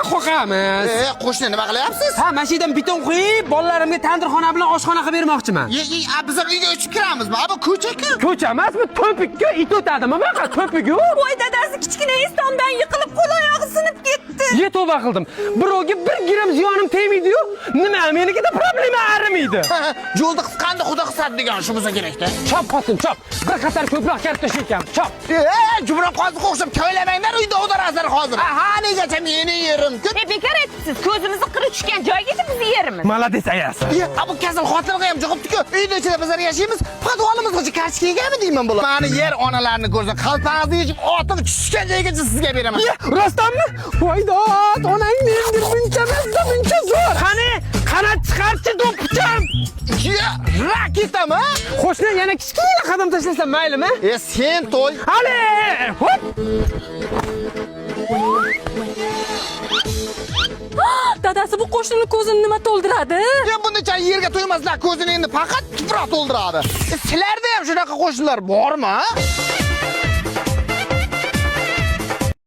birga qo'qamiz. Qo'shni nima qilyapsiz? Ha, mana shu yerdan beton qo'yib, bolalarimga tandirxona bilan oshxona qilib bermoqchiman. Biz uyga o'chib kiramizmi? Bu ko'cha-ku. Ko'cha emas, bu to'pikka it o'tadimi? Baqa to'piku. Voy dadasi kichkina estondan yiqilib qo'l oyog'i sinib ketdi. Ye tavba qildim. Birovga 1 gram ziyonim tegmaydi-yu, nima menikida problema arimaydi. Yo'lda qisqanda xudo qisadi degan shu bo'lsa kerak-da. Chop qo'sin, chop. Bir qator ko'proq katta ekan. Chop. Jumra qoziq o'xshab ko'ylamanglar, uyda o'tirasizlar hozir. Ha, negacha meni yerim. Bekor aytibsiz, ko'zimizni qiri tushgan joygacha bizni yerimiz. Malades ayasi. Bu kasal xotinga ham chiqibdi-ku. Uyda ichida bizlar yashaymiz. Podvolimizgacha kartoshka ekanmi deyman bular. Mani yer onalarni ko'rsa, qalpog'ingizni yechib, otib tushgan joygacha sizga beraman. Rostdanmi? Voydod, onang menga buncha zo'r. Qanot chiqarchi do'ppicham. Raketami? Qo'shni yana kichkina qadam tashlasa maylimi? Sen to'y. Hali! Hop! Dadasi bu qo'shnini ko'zini nima to'ldiradi? Buncha yerga to'ymaslar, ko'zini endi faqat tuproq to'ldiradi. Sizlarda ham shunaqa qo'shnilar bormi?